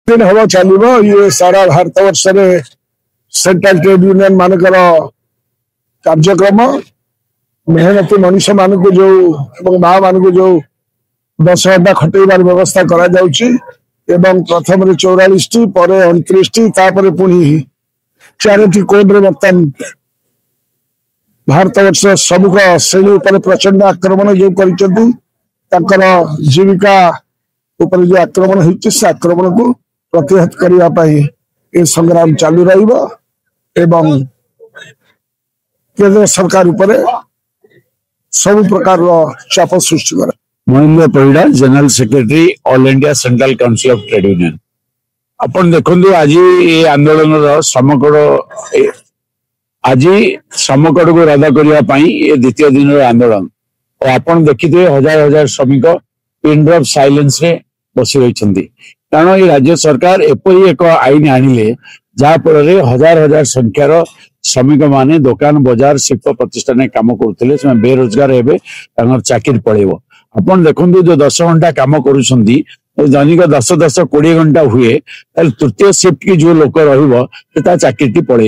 दिन हम चलो ये सारा भारत वर्ष सेंट्रल ट्रेड यूनियन मानकर कार्यक्रम मेहनती मनुष्य मान को जो माँ मान को जो 10 घंटा खटेबार व्यवस्था करा प्रथम 44 टी पर 29 टी पुणी 4टी कोड रे बर्तमान भारत वर्ष सबुक श्रेणी उपर प्रचंड आक्रमण जो कर जीविका उपर जो आक्रमण होती से आक्रमण को प्रतिहत करने संग्राम चालू रहा केंद्र सरकार उपर सब प्रकार चाप सृष्टि कर। Mahendra Parida general secretary all India central council of trade union. अपन देखो आज ये आंदोलन श्रमकोड को रद्द करने ये द्वितीय दिन आंदोलन और आपण देखिए हजार हजार श्रमिक पिन ड्रॉप साइलेंस रे बसी रही कारण ये राज्य सरकार एपरी एक आईन आनिले जहाँफल हजार हजार संख्यार श्रमिक माने दुकान बजार शिल्प प्रतिष्ठान काम करते बेरोजगार हे चाकरी पड़ेब। अपन देखो जो 10 घंटा काम करुँच दैनिक 10-10-20 घंटा हुए तृतीय शिफ्ट की जो लोक रचाकरी पड़े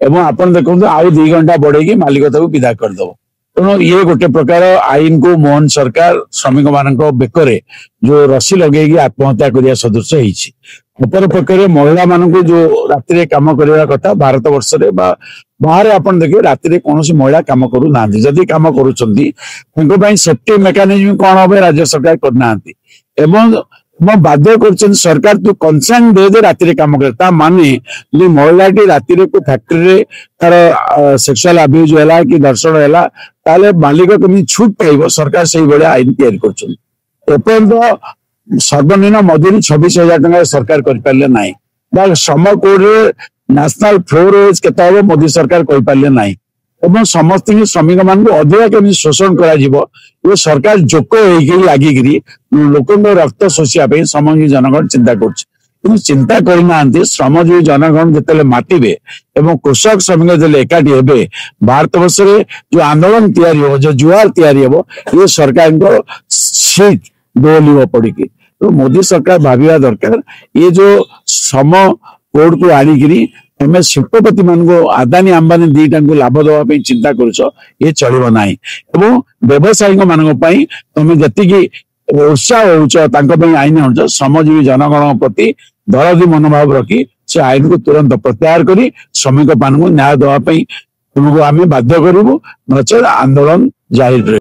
एवं आपन देखो आउ 2 घंटा बढ़ेगी मालिक विदा करदे। तेणु ये गोटे प्रकार आईन को मोहन सरकार श्रमिक मान बेकरे जो रसी लगे आत्महत्या करने सदृश होती। अपर पक्षे महिला मान को जो राति काम करने कथा भारत वर्ष बाहर आपन देखिए राति कौन महिला काम करूना जदि काम करुँच सेफ्टी मेकानिज्म कौन हम राज्य सरकार करना बाध्य कर सरकार तू कंसर्न दे दे राति काम कर माने महिलाटी राति को फैक्ट्री तार सेक्सुअल अब्यूज है कि दर्शन है ताले मालिक कमी छूट पाइब सरकार से आईन तैयारी कर सर्वनिम्न मजूरी 26,000 टका सरकार कर ना श्रम कोड नेशनल फ्लोर वेज केते मोदी सरकार कहि पारले नाही एवं समस्त श्रमिक मान को अधिक केमी शोषण कर सरकार जोक लगिकी लोक रक्त शोषिया श्रमजीवी जनगण चिंता कर चिंता करना श्रमजीवी जनगण जिते मातिबे एवं कृषक श्रमिक जो एकाठी हे भारत वर्ष जो आंदोलन तैयारी जो जुआर तैयारी ये सरकार सीट दोहलिव पड़ी तो मोदी सरकार भाविया दरकार ये जो श्रम कोड को आनिकी तुम शिल्पपति मान को आदानी अंबानी दीटा को लाभ दवाई चिंता कर चलो ना व्यवसायी मान तुम जी उत्साह हो आईन हो श्रमजीवी जनगण प्रति दरदी मनोभाव रखी से आईन को तुरंत प्रत्याहार कर श्रमिक मान को न्याय दवाई तुमको आम बाध्य करूँ नचेत आंदोलन जारी रहे।